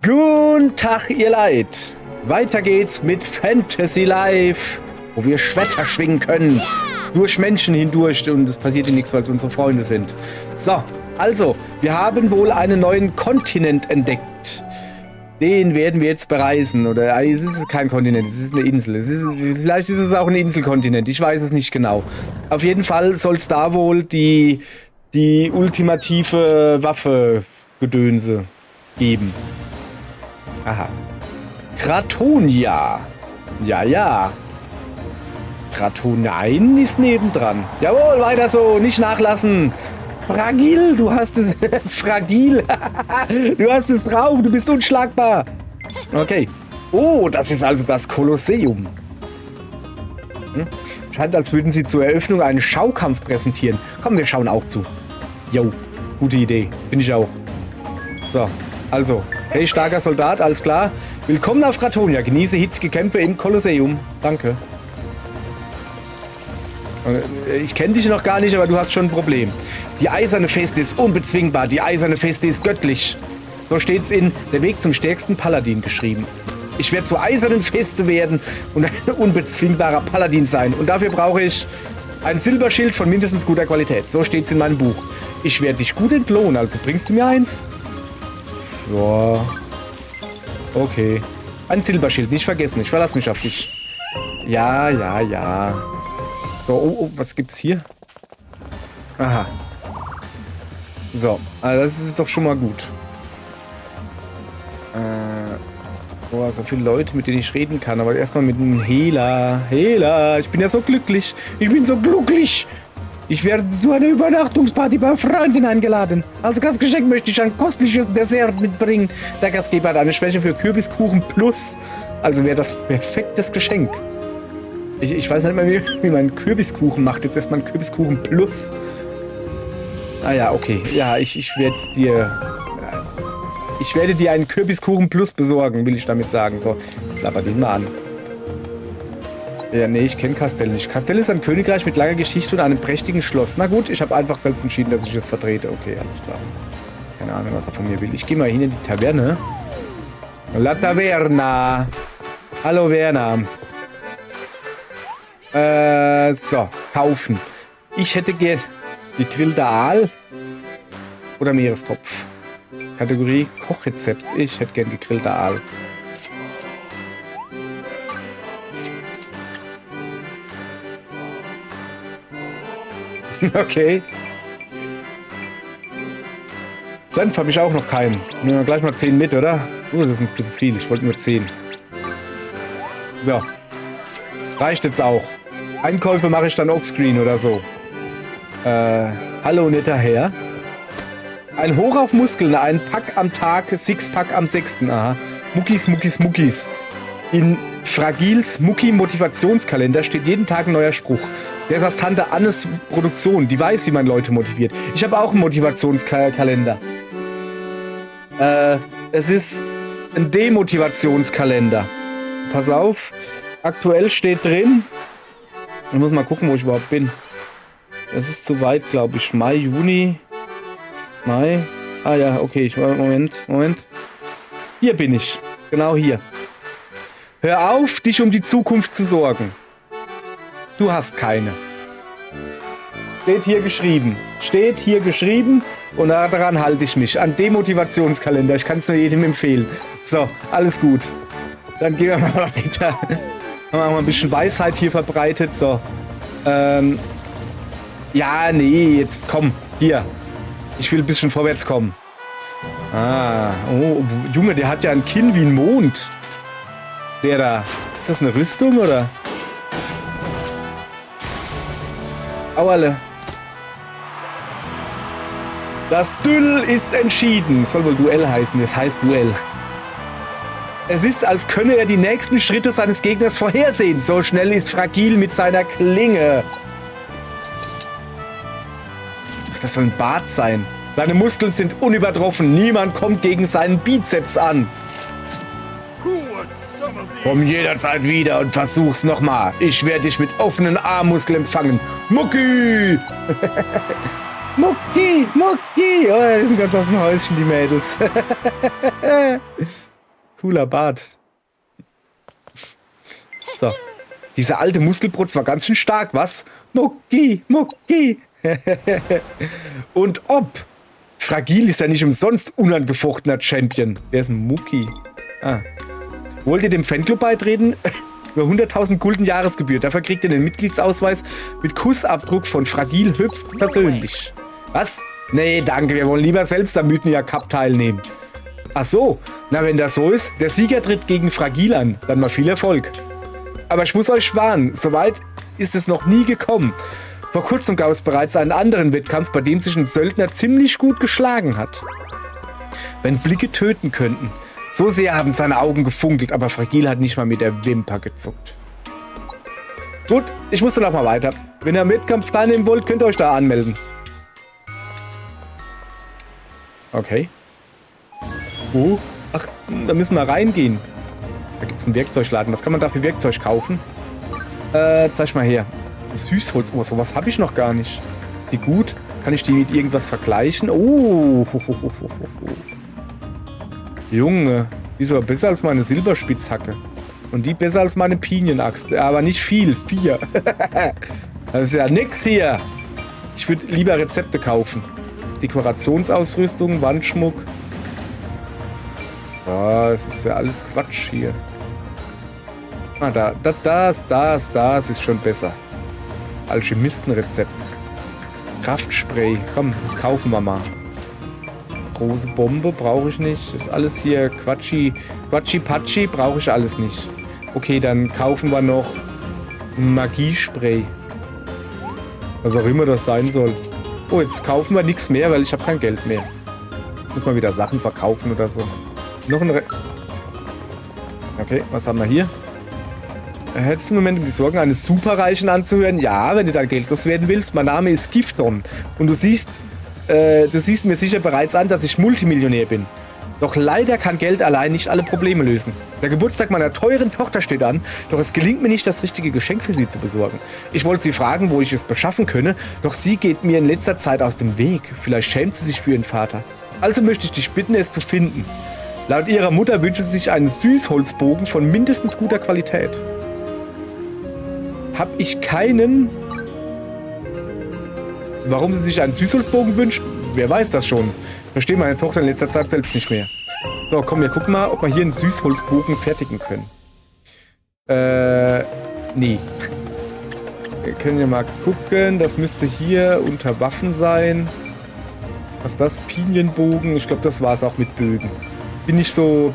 Guten Tag, ihr Leid. Weiter geht's mit Fantasy Life, wo wir Schwerter schwingen können. Durch Menschen hindurch und es passiert nichts, weil es unsere Freunde sind. So, also, wir haben wohl einen neuen Kontinent entdeckt. Den werden wir jetzt bereisen. Oder es ist kein Kontinent, es ist eine Insel. Vielleicht ist es auch ein Inselkontinent, ich weiß es nicht genau. Auf jeden Fall soll es da wohl die ultimative Waffe-Gedönse geben. Aha. Kratonia. Ja. Kratonein ist nebendran. Jawohl, weiter so, nicht nachlassen. Fragil, du hast es. Fragil. Du hast es drauf, du bist unschlagbar. Okay. Oh, das ist also das Kolosseum. Scheint, als würden sie zur Eröffnung einen Schaukampf präsentieren. Komm, wir schauen auch zu. Jo, gute Idee. Bin ich auch. So, also. Hey, starker Soldat, alles klar. Willkommen auf Kratonia. Genieße hitzige Kämpfe im Kolosseum. Danke. Ich kenne dich noch gar nicht, aber du hast schon ein Problem. Die eiserne Feste ist unbezwingbar. Die eiserne Feste ist göttlich. So steht's in Der Weg zum stärksten Paladin geschrieben. Ich werde zur eisernen Feste werden und ein unbezwingbarer Paladin sein. Und dafür brauche ich ein Silberschild von mindestens guter Qualität. So steht's in meinem Buch. Ich werde dich gut entlohnen, also bringst du mir eins? Ja. Okay. Ein Silberschild, nicht vergessen. Ich verlasse mich auf dich. Ja. So, oh, was gibt's hier? Aha. So, also das ist doch schon mal gut. Boah, so viele Leute, mit denen ich reden kann. Aber erstmal mit einem Hela. Hela, ich bin ja so glücklich. Ich bin so glücklich. Ich werde zu einer Übernachtungsparty bei Freundin eingeladen. Als Gastgeschenk möchte ich ein kostliches Dessert mitbringen. Der Gastgeber hat eine Schwäche für Kürbiskuchen Plus. Also wäre das perfektes Geschenk. Ich weiß nicht mehr, wie man Kürbiskuchen macht. Jetzt erstmal einen Kürbiskuchen Plus. Ah ja, okay. Ja, ich werde es dir... Ich werde dir einen Kürbiskuchen Plus besorgen, will ich damit sagen. So, klapper den mal an. Ja, nee, ich kenne Castell nicht. Castell ist ein Königreich mit langer Geschichte und einem prächtigen Schloss. Na gut, ich habe einfach selbst entschieden, dass ich das vertrete. Okay, alles klar. Keine Ahnung, was er von mir will. Ich gehe mal hin in die Taverne. La Taverna. Hallo, Werner. So, kaufen. Ich hätte gern gegrillter Aal oder Meerestopf. Kategorie Kochrezept. Ich hätte gern gegrillter Aal. Okay. Senf habe ich auch noch keinen. Nehmen wir gleich mal 10 mit, oder? Das ist ein bisschen viel. Ich wollte nur 10. So. Reicht jetzt auch. Einkäufe mache ich dann offscreen oder so. Hallo, netter Herr. Ein Hoch auf Muskeln, ein Pack am Tag, Sixpack am 6. Aha. Muckis. In Fragils Mucki-Motivationskalender steht jeden Tag ein neuer Spruch. Der ist aus Tante Annes Produktion. Die weiß, wie man Leute motiviert. Ich habe auch einen Motivationskalender. Es ist ein Demotivationskalender. Pass auf. Aktuell steht drin. Ich muss mal gucken, wo ich überhaupt bin. Das ist zu weit, glaube ich. Mai, Juni. Mai. Ah ja, okay. Moment. Hier bin ich. Genau hier. Hör auf, dich um die Zukunft zu sorgen. Du hast keine. Steht hier geschrieben und daran halte ich mich. An Demotivationskalender. Ich kann es nur jedem empfehlen. So, alles gut. Dann gehen wir mal weiter. Haben wir mal ein bisschen Weisheit hier verbreitet. So. Ja, nee, jetzt komm. Hier. Ich will ein bisschen vorwärts kommen. Ah, oh, Junge, der hat ja ein Kinn wie ein Mond. Der da. Ist das eine Rüstung, oder? Auerle. Das Duell ist entschieden. Soll wohl Duell heißen. Das heißt Duell. Es ist, als könne er die nächsten Schritte seines Gegners vorhersehen. So schnell ist Fragil mit seiner Klinge. Ach, das soll ein Bart sein. Seine Muskeln sind unübertroffen. Niemand kommt gegen seinen Bizeps an. Komm jederzeit wieder und versuch's nochmal. Ich werde dich mit offenen Armmuskeln empfangen. Mucki! Mucki! Oh, die sind ganz aus dem Häuschen, die Mädels. Cooler Bart. So. Dieser alte Muskelprotz war ganz schön stark, was? Mucki, Mucki. Und ob. Fragil ist ja nicht umsonst unangefochtener Champion. Wer ist ein Mucki? Ah. Wollt ihr dem Fanclub beitreten? Über 100.000 Gulden Jahresgebühr. Dafür kriegt ihr den Mitgliedsausweis mit Kussabdruck von Fragil höchstpersönlich. Was? Nee, danke. Wir wollen lieber selbst am Mythnia Cup teilnehmen. Ach so. Na, wenn das so ist, der Sieger tritt gegen Fragil an. Dann mal viel Erfolg. Aber ich muss euch warnen, soweit ist es noch nie gekommen. Vor kurzem gab es bereits einen anderen Wettkampf, bei dem sich ein Söldner ziemlich gut geschlagen hat. Wenn Blicke töten könnten. So sehr haben seine Augen gefunkelt, aber Fragil hat nicht mal mit der Wimper gezuckt. Gut, ich muss dann auch mal weiter. Wenn ihr am Wettkampf teilnehmen wollt, könnt ihr euch da anmelden. Okay. Oh, ach, da müssen wir reingehen. Da gibt es einen Werkzeugladen. Was kann man da für Werkzeug kaufen? Zeig mal her. Süßholz. Oh, sowas habe ich noch gar nicht. Ist die gut? Kann ich die mit irgendwas vergleichen? Oh. Junge. Die ist aber besser als meine Silberspitzhacke. Und die besser als meine Pinienaxt. Aber nicht viel. 4. Das ist ja nix hier. Ich würde lieber Rezepte kaufen. Dekorationsausrüstung, Wandschmuck. Oh, das ist ja alles Quatsch hier. Ah, das ist schon besser. Alchemistenrezept. Kraftspray. Komm, kaufen wir mal. Große Bombe brauche ich nicht. Das ist alles hier Quatschi-Patschi brauche ich alles nicht. Okay, dann kaufen wir noch Magiespray. Was auch immer das sein soll. Oh, jetzt kaufen wir nichts mehr, weil ich habe kein Geld mehr. Muss mal wieder Sachen verkaufen oder so. Noch ein Okay, was haben wir hier? Hättest du einen Moment, um die Sorgen eines Superreichen anzuhören? Ja, wenn du da geldlos werden willst. Mein Name ist Gifton. Und du siehst mir sicher bereits an, dass ich Multimillionär bin. Doch leider kann Geld allein nicht alle Probleme lösen. Der Geburtstag meiner teuren Tochter steht an, doch es gelingt mir nicht, das richtige Geschenk für sie zu besorgen. Ich wollte sie fragen, wo ich es beschaffen könne, doch sie geht mir in letzter Zeit aus dem Weg. Vielleicht schämt sie sich für ihren Vater. Also möchte ich dich bitten, es zu finden. Laut ihrer Mutter wünscht sie sich einen Süßholzbogen von mindestens guter Qualität. Hab ich keinen... Warum sie sich einen Süßholzbogen wünscht? Wer weiß das schon. Verstehe meine Tochter in letzter Zeit selbst nicht mehr. So, komm, wir gucken mal, ob wir hier einen Süßholzbogen fertigen können. Nee. Wir können ja mal gucken. Das müsste hier unter Waffen sein. Was ist das? Pinienbogen. Ich glaube, das war es auch mit Bögen. Bin ich so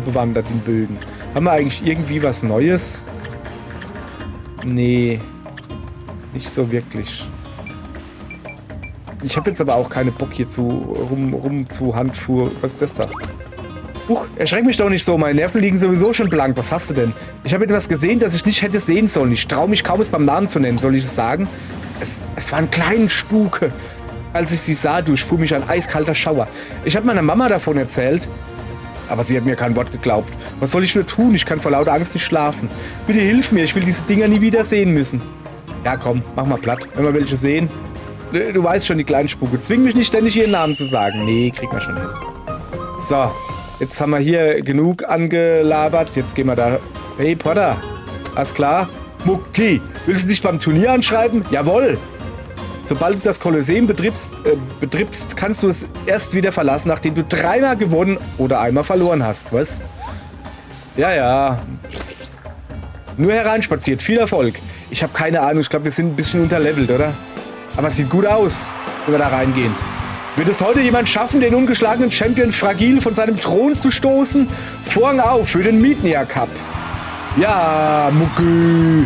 bewandert in Bögen. Haben wir eigentlich irgendwie was Neues? Nee. Nicht so wirklich. Ich habe jetzt aber auch keine Bock hier rum zu Handfuhr. Was ist das da? Erschreck mich doch nicht so. Meine Nerven liegen sowieso schon blank. Was hast du denn? Ich habe etwas gesehen, das ich nicht hätte sehen sollen. Ich traue mich kaum, es beim Namen zu nennen. Soll ich es sagen? Es war ein kleiner Spuke. Als ich sie sah, durchfuhr mich ein eiskalter Schauer. Ich habe meiner Mama davon erzählt, aber sie hat mir kein Wort geglaubt. Was soll ich nur tun? Ich kann vor lauter Angst nicht schlafen. Bitte hilf mir. Ich will diese Dinger nie wieder sehen müssen. Ja, komm, mach mal platt. Wenn wir welche sehen. Du weißt schon, die kleinen Spuke. Zwing mich nicht ständig ihren Namen zu sagen. Nee, krieg man schon hin. So, jetzt haben wir hier genug angelabert. Jetzt gehen wir da. Hey, Potter. Alles klar? Mucki, willst du dich beim Turnier anschreiben? Jawohl. Sobald du das Kolosseum betriebst, kannst du es erst wieder verlassen, nachdem du 3-mal gewonnen oder einmal verloren hast. Was? Ja, ja. Nur hereinspaziert. Viel Erfolg. Ich habe keine Ahnung. Ich glaube, wir sind ein bisschen unterlevelt, oder? Aber es sieht gut aus, wenn wir da reingehen. Wird es heute jemand schaffen, den ungeschlagenen Champion Fragil von seinem Thron zu stoßen? Vorhang auf für den Mythnia Cup. Ja, Mucki.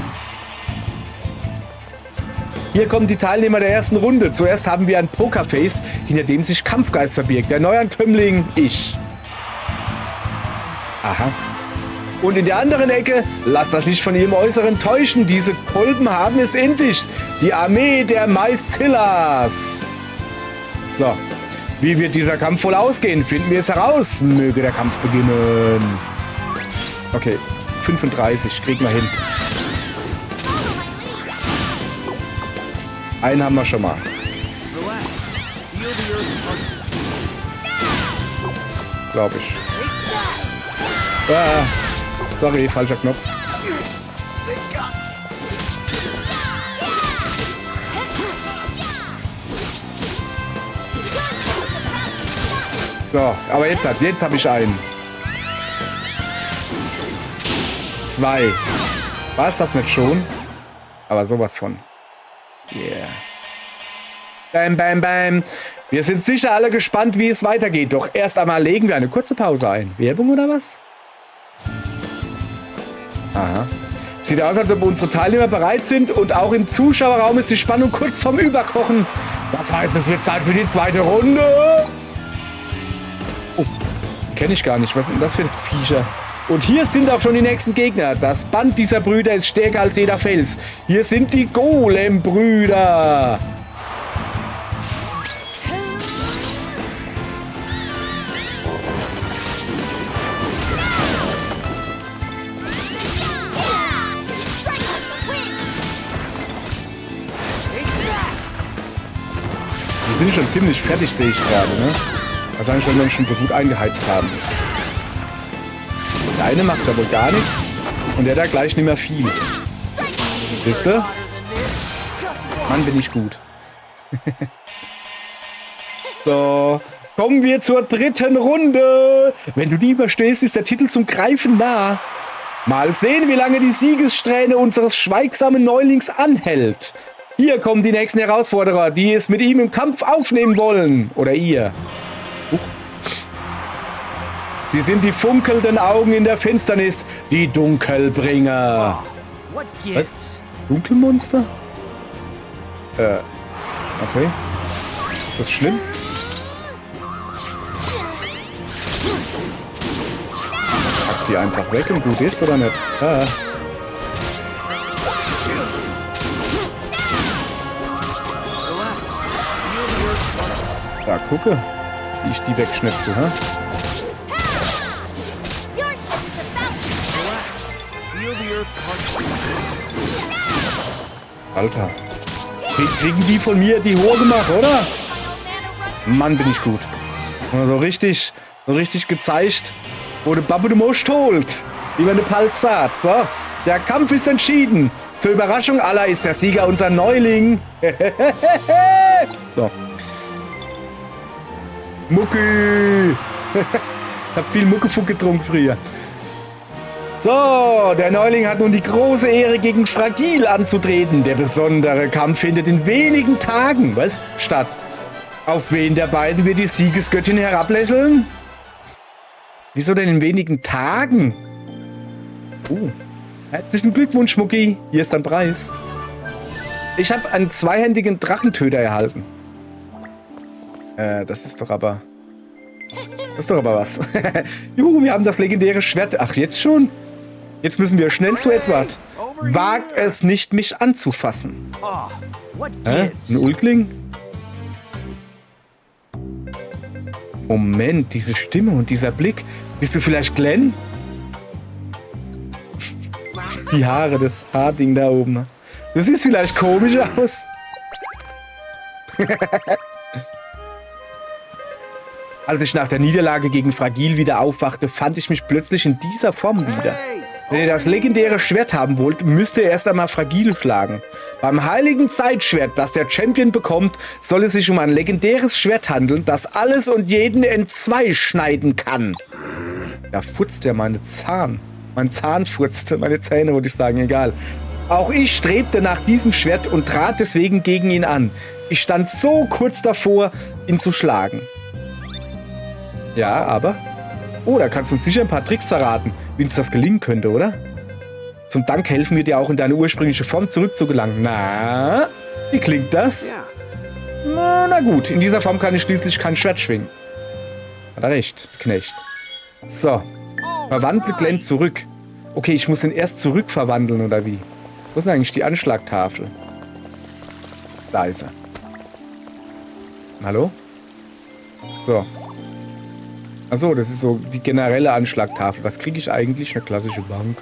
Hier kommen die Teilnehmer der ersten Runde. Zuerst haben wir ein Pokerface, hinter dem sich Kampfgeist verbirgt. Der Neuankömmling, ich. Aha. Und in der anderen Ecke, lasst euch nicht von ihrem Äußeren täuschen, diese Kolben haben es in sich. Die Armee der Maistillas. So, wie wird dieser Kampf wohl ausgehen? Finden wir es heraus. Möge der Kampf beginnen. Okay, 35, kriegen wir hin. Einen haben wir schon mal. Glaube ich. Ah, sorry, falscher Knopf. So, aber jetzt habe ich einen. 2. War es das nicht schon? Aber sowas von. Yeah. Bam, bam, bam. Wir sind sicher alle gespannt, wie es weitergeht. Doch erst einmal legen wir eine kurze Pause ein. Werbung oder was? Aha. Sieht aus, als ob unsere Teilnehmer bereit sind und auch im Zuschauerraum ist die Spannung kurz vorm Überkochen. Das heißt, es wird Zeit für die zweite Runde. Oh, kenne ich gar nicht. Was sind denn das für Viecher? Und hier sind auch schon die nächsten Gegner. Das Band dieser Brüder ist stärker als jeder Fels. Hier sind die Golem-Brüder. Die sind schon ziemlich fertig, sehe ich gerade, ne? Wahrscheinlich, weil wir uns schon so gut eingeheizt haben. Der eine macht aber gar nichts und der da gleich nicht mehr viel. Wisst ihr? Mann, bin ich gut. So, kommen wir zur dritten Runde. Wenn du die überstehst, ist der Titel zum Greifen nah. Mal sehen, wie lange die Siegessträhne unseres schweigsamen Neulings anhält. Hier kommen die nächsten Herausforderer, die es mit ihm im Kampf aufnehmen wollen. Oder ihr. Sie sind die funkelnden Augen in der Finsternis, die Dunkelbringer. Was? Dunkelmonster? Okay. Ist das schlimm? Pack die einfach weg und gut ist, oder nicht? Ah. Da, gucke, wie ich die wegschnitzel, hä? Alter. Kriegen die von mir die hohe gemacht, oder? Mann, bin ich gut. So richtig gezeigt, wo der Babbe de Most holt. Wie man eine Palz sagt. So, der Kampf ist entschieden. Zur Überraschung aller ist der Sieger unser Neuling. So. Mucki. Hab viel Muckefuck getrunken früher. So, der Neuling hat nun die große Ehre, gegen Fragil anzutreten. Der besondere Kampf findet in wenigen Tagen, statt. Auf wen der beiden wird die Siegesgöttin herablächeln? Wieso denn in wenigen Tagen? Herzlichen Glückwunsch, Mucki. Hier ist dein Preis. Ich habe einen zweihändigen Drachentöter erhalten. Das ist doch aber was. Juhu, wir haben das legendäre Schwert. Ach, jetzt schon? Jetzt müssen wir schnell zu Edward. Wagt es nicht, mich anzufassen. Ein Ulkling? Moment, diese Stimme und dieser Blick. Bist du vielleicht Glenn? Die Haare, das Haarding da oben. Das sieht vielleicht komisch aus. Als ich nach der Niederlage gegen Fragil wieder aufwachte, fand ich mich plötzlich in dieser Form wieder. Wenn ihr das legendäre Schwert haben wollt, müsst ihr erst einmal Fragil schlagen. Beim heiligen Zeitschwert, das der Champion bekommt, soll es sich um ein legendäres Schwert handeln, das alles und jeden entzwei schneiden kann. Da futzt ja mein Zahn furzte, meine Zähne, würde ich sagen, egal. Auch ich strebte nach diesem Schwert und trat deswegen gegen ihn an. Ich stand so kurz davor, ihn zu schlagen. Ja, aber... Oh, da kannst du uns sicher ein paar Tricks verraten, wie uns das gelingen könnte, oder? Zum Dank helfen wir dir auch in deine ursprüngliche Form zurückzugelangen. Na, wie klingt das? Na gut, in dieser Form kann ich schließlich kein Schwert schwingen. Hat er recht, Knecht. So, verwandle Glenn zurück. Okay, ich muss ihn erst zurückverwandeln, oder wie? Wo ist denn eigentlich die Anschlagtafel? Da ist er. Hallo? So. Achso, das ist so die generelle Anschlagtafel. Was kriege ich eigentlich? Eine klassische Bank.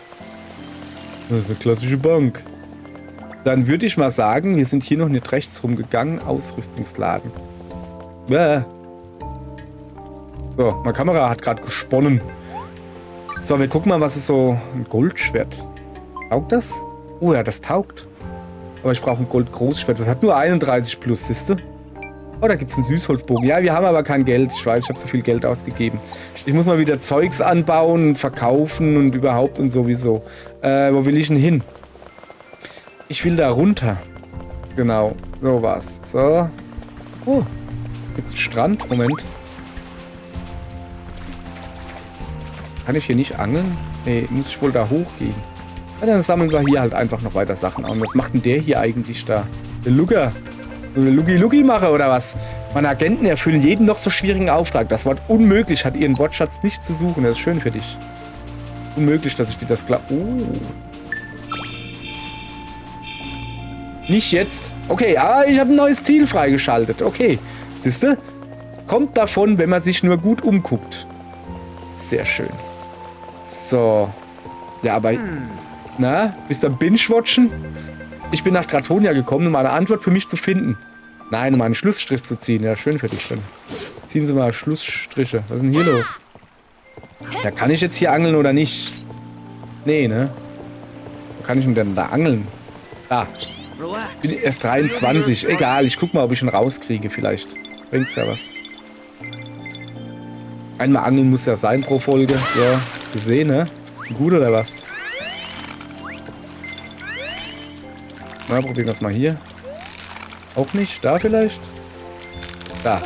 Das ist eine klassische Bank. Dann würde ich mal sagen, wir sind hier noch nicht rechts rumgegangen. Ausrüstungsladen. So, meine Kamera hat gerade gesponnen. So, wir gucken mal, was ist so ein Goldschwert. Taugt das? Oh ja, das taugt. Aber ich brauche ein Goldgroßschwert. Das hat nur 31 plus, siehst du? Oh, da gibt es einen Süßholzbogen. Ja, wir haben aber kein Geld. Ich weiß, ich habe so viel Geld ausgegeben. Ich muss mal wieder Zeugs anbauen, verkaufen und überhaupt und sowieso. Wo will ich denn hin? Ich will da runter. Genau, so war's. So. Oh, jetzt ein Strand. Moment. Kann ich hier nicht angeln? Nee, muss ich wohl da hochgehen. Ja, dann sammeln wir hier halt einfach noch weiter Sachen an. Was macht denn der hier eigentlich da? Der Lugger. Eine Lugi-Lugi-Mache oder was? Meine Agenten erfüllen jeden noch so schwierigen Auftrag. Das Wort unmöglich hat ihren Wortschatz nicht zu suchen. Das ist schön für dich. Unmöglich, dass ich dir das klar... Oh. Nicht jetzt. Okay, ich habe ein neues Ziel freigeschaltet. Okay. Siehst du? Kommt davon, wenn man sich nur gut umguckt. Sehr schön. So. Ja, aber... Na, bist du am Binge-Watchen? Ich bin nach Gratonia gekommen, um eine Antwort für mich zu finden. Nein, um einen Schlussstrich zu ziehen. Ja, schön für dich. Dann ziehen Sie mal Schlussstriche. Was ist denn hier los? Ja, kann ich jetzt hier angeln oder nicht? Nee, ne? Wo kann ich denn da angeln? Da. Ich bin erst 23. Egal, ich guck mal, ob ich ihn rauskriege vielleicht. Bringt's ja was. Einmal angeln muss ja sein pro Folge. Ja, hast gesehen, ne? Gut oder was? Na, probieren wir es mal hier. Auch nicht? Da vielleicht? Da.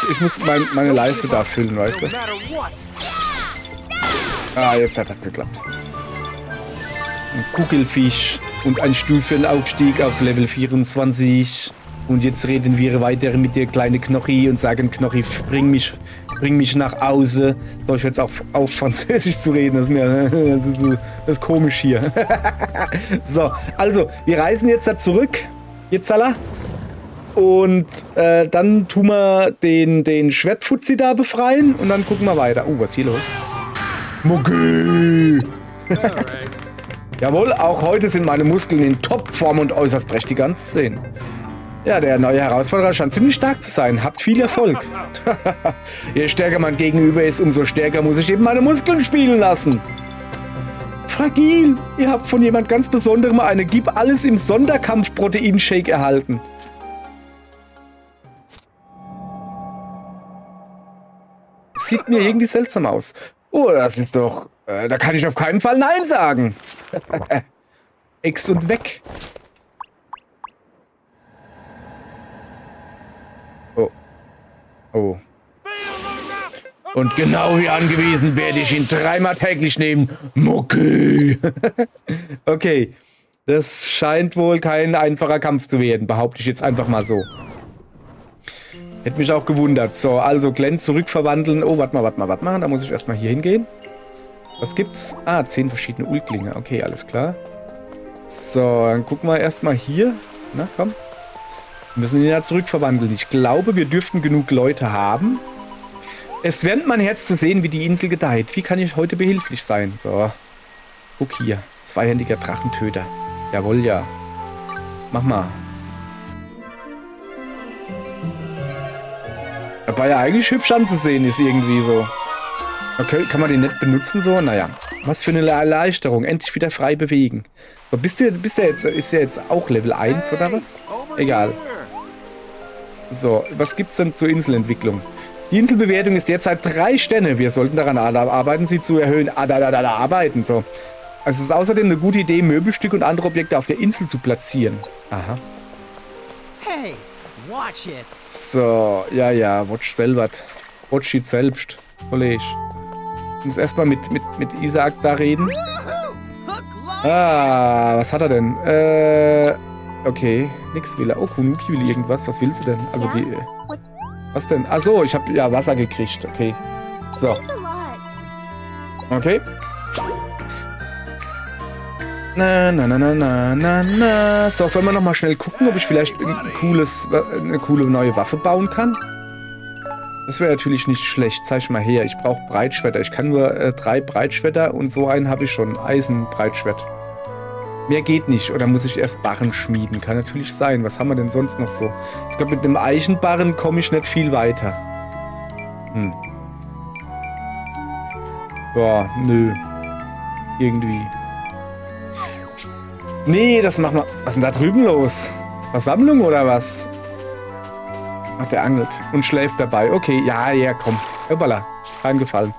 Ich muss meine Leiste da füllen, weißt du? Ah, jetzt hat es geklappt. Ein Kugelfisch und ein Stuhl für den Aufstieg auf Level 24. Und jetzt reden wir weiter mit dir, kleine Knochi, und sagen, Knochi, bring mich nach Hause. Soll ich jetzt auch auf Französisch zu reden? Das ist komisch hier. So, also, wir reisen jetzt da zurück. Jetzt, Salah. Und dann tun wir den Schwertfuzzi da befreien und dann gucken wir weiter. Oh, was ist hier los? Mucki! Jawohl, auch heute sind meine Muskeln in Topform und äußerst prächtig anzusehen. Ja, der neue Herausforderer scheint ziemlich stark zu sein. Habt viel Erfolg. Je stärker mein Gegenüber ist, umso stärker muss ich eben meine Muskeln spielen lassen. Fragil, ihr habt von jemand ganz Besonderem eine Gib alles im Sonderkampf-Proteinshake erhalten. Sieht mir irgendwie seltsam aus. Oh, das ist doch... da kann ich auf keinen Fall Nein sagen. Ex und weg. Oh. Oh. Und genau wie angewiesen werde ich ihn 3-mal täglich nehmen. Mucki. Okay. Das scheint wohl kein einfacher Kampf zu werden, behaupte ich jetzt einfach mal so. Hätte mich auch gewundert. So, also Glenn zurückverwandeln. Oh, warte mal. Da muss ich erstmal hier hingehen. Was gibt's? Ah, 10 verschiedene Ulklinge. Okay, alles klar. So, dann gucken wir erstmal hier. Na, komm. Wir müssen ihn ja zurückverwandeln. Ich glaube, wir dürften genug Leute haben. Es wärmt mein Herz zu sehen, wie die Insel gedeiht. Wie kann ich heute behilflich sein? So. Guck hier. Zweihändiger Drachentöter. Jawohl, ja. Mach mal. Aber ja eigentlich hübsch anzusehen ist irgendwie so. Okay, kann man den nicht benutzen so? Naja. Was für eine Erleichterung. Endlich wieder frei bewegen. So, ist der jetzt auch Level 1 oder was? Egal. So, was gibt's denn zur Inselentwicklung? Die Inselbewertung ist derzeit 3 Sterne. Wir sollten daran arbeiten, sie zu erhöhen. Arbeiten, so. Also es ist außerdem eine gute Idee, Möbelstücke und andere Objekte auf der Insel zu platzieren. Aha. Hey, watch it. So, ja, watch selber. Watch it selbst. Kollege. Ich muss erstmal mit Isaac da reden. Ah, was hat er denn? Okay, nix will er. Oh, Kunuki will irgendwas. Was will sie denn? Also die... Was denn? Ach so, ich habe ja Wasser gekriegt. Okay. So. Okay. Na, na, na, na, na, na, na. So, sollen wir nochmal schnell gucken, ob ich vielleicht eine coole neue Waffe bauen kann? Das wäre natürlich nicht schlecht. Zeig mal her, ich brauche Breitschwerter. Ich kann nur 3 Breitschwerter und so einen habe ich schon. Eisenbreitschwert. Mehr geht nicht. Oder muss ich erst Barren schmieden? Kann natürlich sein. Was haben wir denn sonst noch so? Ich glaube, mit dem Eichenbarren komme ich nicht viel weiter. Boah, nö. Irgendwie. Nee, das machen wir. Was ist denn da drüben los? Versammlung oder was? Ach, der angelt und schläft dabei. Okay, ja, komm. Hoppala, reingefallen.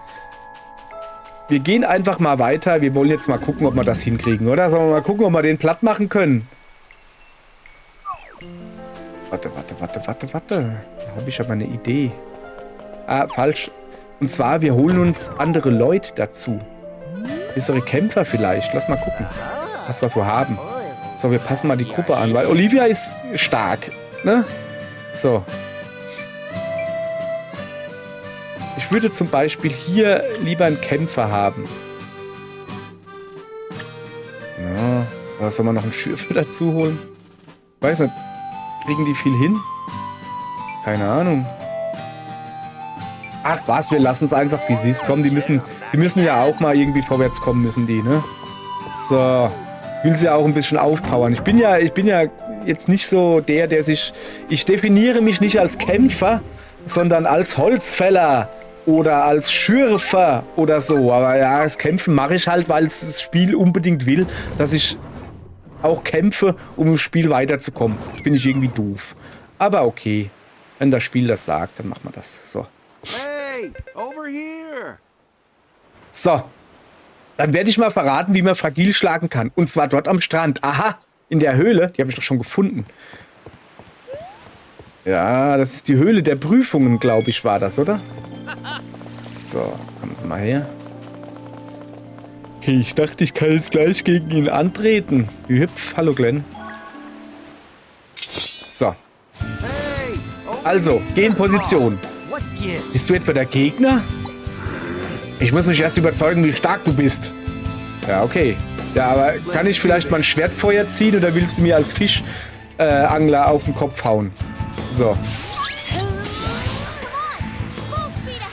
Wir gehen einfach mal weiter. Wir wollen jetzt mal gucken, ob wir das hinkriegen, oder? Sollen wir mal gucken, ob wir den platt machen können? Warte. Da habe ich aber eine Idee. Ah, falsch. Und zwar, wir holen uns andere Leute dazu. Bessere Kämpfer vielleicht. Lass mal gucken, was wir so haben. So, wir passen mal die Gruppe an, weil Olivia ist stark, ne? So. Ich würde zum Beispiel hier lieber einen Kämpfer haben. Ja, was soll man noch einen Schürfer dazu holen? Ich weiß nicht. Kriegen die viel hin? Keine Ahnung. Ach was, wir lassen es einfach wie sie es kommen. Die müssen ja auch mal irgendwie vorwärts kommen, müssen die, ne? So. Ich will sie auch ein bisschen aufpowern. Ich bin ja jetzt nicht so der sich... Ich definiere mich nicht als Kämpfer, sondern als Holzfäller oder als Schürfer oder so. Aber ja, das Kämpfen mache ich halt, weil es das Spiel unbedingt will, dass ich auch kämpfe, um im Spiel weiterzukommen. Das bin ich irgendwie doof. Aber okay. Wenn das Spiel das sagt, dann machen wir das. So. Hey, over here. So. Dann werde ich mal verraten, wie man Fragil schlagen kann. Und zwar dort am Strand. Aha, in der Höhle. Die habe ich doch schon gefunden. Ja, das ist die Höhle der Prüfungen, glaube ich, war das, oder? So, kommen Sie mal her. Okay, ich dachte, ich kann jetzt gleich gegen ihn antreten. Wie hüpf. Hallo, Glenn. So. Also, geh in Position. Bist du etwa der Gegner? Ich muss mich erst überzeugen, wie stark du bist. Ja, okay. Ja, aber kann ich vielleicht mal ein Schwertfeuer ziehen oder willst du mir als Fischangler auf den Kopf hauen? So.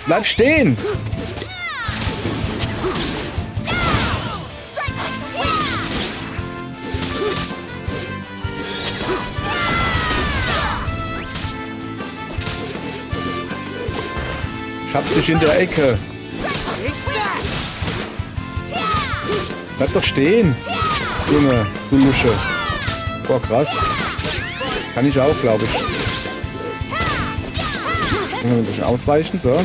Bleib stehen! Ich hab dich in der Ecke. Bleib doch stehen. Junge, du Lusche. Boah, krass. Kann ich auch, glaube ich. Ein bisschen ausweichen, so.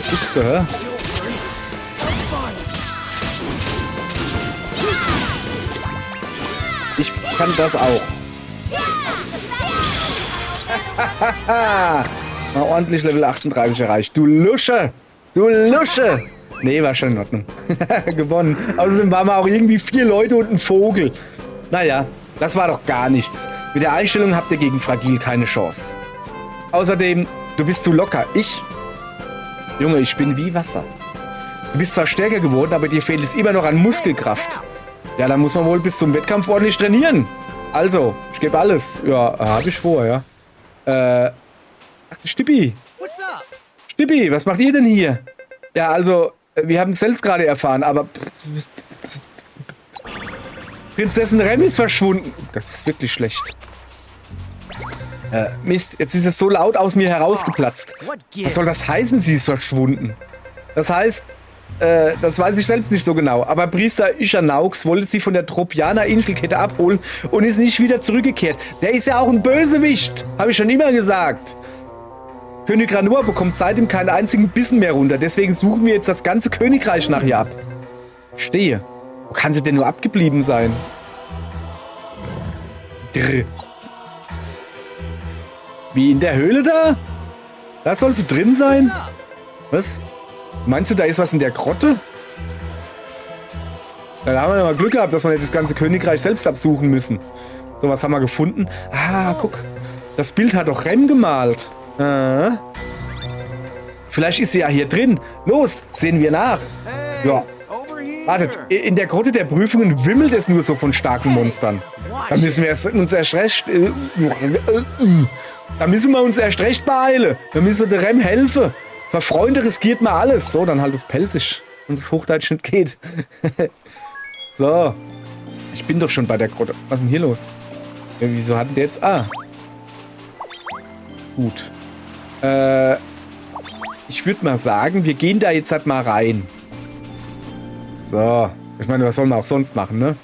Guckst du, hä? Ich kann das auch. Mal ordentlich Level 38 erreicht. Du Lusche! Du Lusche! Nee, war schon in Ordnung. Gewonnen. Außerdem waren wir auch irgendwie 4 Leute und ein Vogel. Naja, das war doch gar nichts. Mit der Einstellung habt ihr gegen Fragil keine Chance. Außerdem, du bist zu locker. Junge, ich bin wie Wasser. Du bist zwar stärker geworden, aber dir fehlt es immer noch an Muskelkraft. Ja, dann muss man wohl bis zum Wettkampf ordentlich trainieren. Also, ich gebe alles. Ja, habe ich vor, ja. Ach, Stippi. Stippi, was macht ihr denn hier? Ja, also, wir haben es selbst gerade erfahren, aber... Prinzessin Rem ist verschwunden. Das ist wirklich schlecht. Mist, jetzt ist es so laut aus mir herausgeplatzt. Was soll das heißen, sie ist verschwunden? Das heißt, das weiß ich selbst nicht so genau, aber Priester Ischanaux wollte sie von der Tropianer-Inselkette abholen und ist nicht wieder zurückgekehrt. Der ist ja auch ein Bösewicht, habe ich schon immer gesagt. König Ranur bekommt seitdem keinen einzigen Bissen mehr runter, deswegen suchen wir jetzt das ganze Königreich nach ihr ab. Stehe. Wo kann sie denn nur abgeblieben sein? Grr. Wie in der Höhle da? Da soll sie drin sein? Was? Meinst du, da ist was in der Grotte? Ja, da haben wir ja mal Glück gehabt, dass wir nicht das ganze Königreich selbst absuchen müssen. So, was haben wir gefunden? Ah, guck. Das Bild hat doch Rem gemalt. Vielleicht ist sie ja hier drin. Los, sehen wir nach. Hey, Ja. over here. Wartet, in der Grotte der Prüfungen wimmelt es nur so von starken Monstern. Da müssen wir uns erst recht... Da müssen wir uns erst recht beeilen. Da müssen der Rem helfen. Für Freunde riskiert man alles. So, dann halt auf Pelzig, wenn es auf Hochdeutsch nicht geht. So. Ich bin doch schon bei der Grotte. Was ist denn hier los? Ja, wieso hatten der jetzt... Ah. Gut. Ich würde mal sagen, wir gehen da jetzt halt mal rein. So. Ich meine, was soll man auch sonst machen, ne?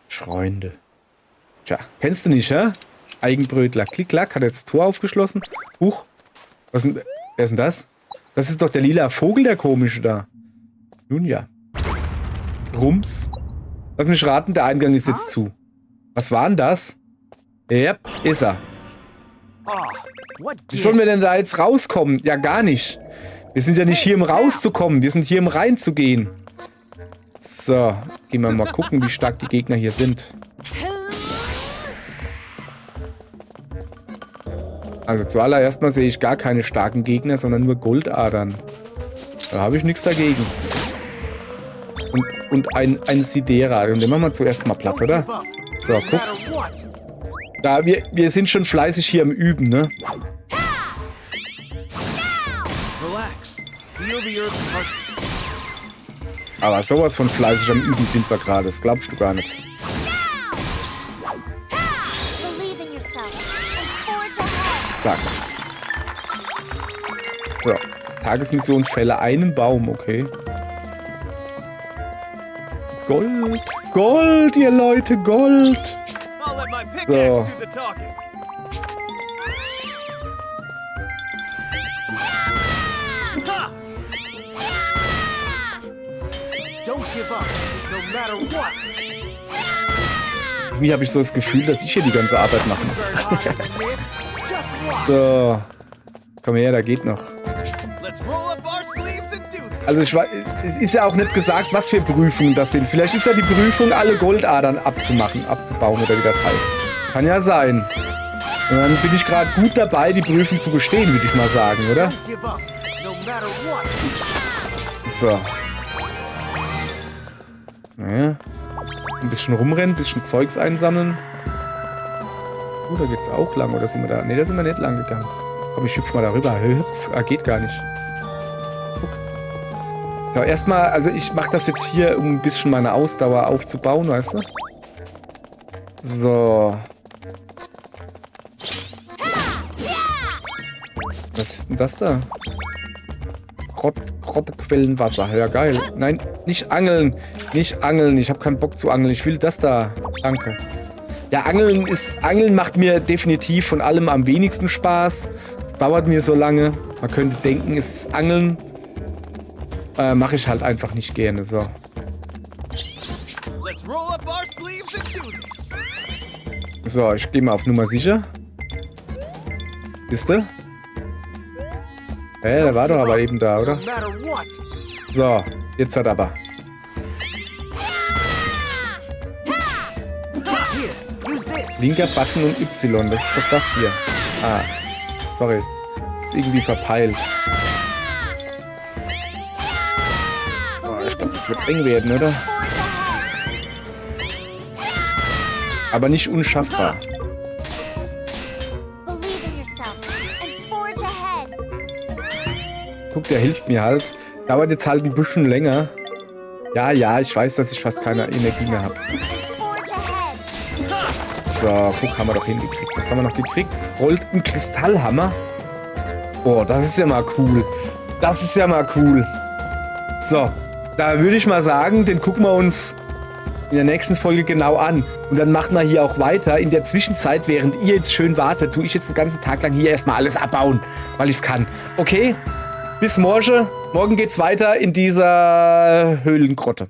Freunde. Tja, kennst du nicht, hä? Eigenbrötler. Klick-Klack, hat jetzt das Tor aufgeschlossen. Huch. Was denn, wer ist denn das? Das ist doch der lila Vogel, der komische da. Nun ja. Rums. Lass mich raten, der Eingang ist jetzt zu. Was war denn das? Yep, ist er. Wie sollen wir denn da jetzt rauskommen? Ja, gar nicht. Wir sind ja nicht hier, um rauszukommen. Wir sind hier, um reinzugehen. So, gehen wir mal gucken, wie stark die Gegner hier sind. Also zuallererst mal sehe ich gar keine starken Gegner, sondern nur Goldadern. Da habe ich nichts dagegen. Und ein Sidera. Und den machen wir zuerst mal platt, oder? So, guck. Da, wir sind schon fleißig hier am Üben, ne? Aber sowas von fleißig am Üben sind wir gerade. Das glaubst du gar nicht. Zack. So. Tagesmission, fälle einen Baum, okay. Gold. Gold, ihr Leute, Gold. So. Irgendwie habe ich so das Gefühl, dass ich hier die ganze Arbeit machen muss. So. Komm her, da geht noch. Also ich weiß, es ist ja auch nicht gesagt, was für Prüfungen das sind. Vielleicht ist ja die Prüfung, alle Goldadern abzubauen oder wie das heißt. Kann ja sein. Und dann bin ich gerade gut dabei, die Prüfung zu bestehen, würde ich mal sagen, oder? So. Naja. Ein bisschen rumrennen, ein bisschen Zeugs einsammeln. Da geht's auch lang, oder sind wir da? Ne, da sind wir nicht lang gegangen. Komm, ich hüpf mal darüber. Hüpf, geht gar nicht. Guck. So, erstmal, also ich mache das jetzt hier, um ein bisschen meine Ausdauer aufzubauen, weißt du? So. Was ist denn das da? Grottequellenwasser. Ja, geil. Nein, nicht angeln. Nicht angeln. Ich habe keinen Bock zu angeln. Ich will das da. Danke. Ja, Angeln macht mir definitiv von allem am wenigsten Spaß. Es dauert mir so lange. Man könnte denken, es ist Angeln. Mache ich halt einfach nicht gerne. So. So, ich gehe mal auf Nummer sicher. Wisst ihr? Der war doch aber eben da, oder? So, jetzt hat er aber. Linker Button und Y, das ist doch das hier. Ah, sorry. Ist irgendwie verpeilt. Oh, ich glaube, das wird eng werden, oder? Aber nicht unschaffbar. Guck, der hilft mir halt. Dauert jetzt halt ein bisschen länger. Ja, ich weiß, dass ich fast keine Energie mehr habe. So, guck, haben wir doch hingekriegt. Was haben wir noch gekriegt? Rollten Kristallhammer. Oh, das ist ja mal cool. Das ist ja mal cool. So, da würde ich mal sagen, den gucken wir uns in der nächsten Folge genau an. Und dann machen wir hier auch weiter. In der Zwischenzeit, während ihr jetzt schön wartet, tue ich jetzt den ganzen Tag lang hier erstmal alles abbauen, weil ich es kann. Okay? Bis morgen. Morgen geht's weiter in dieser Höhlengrotte.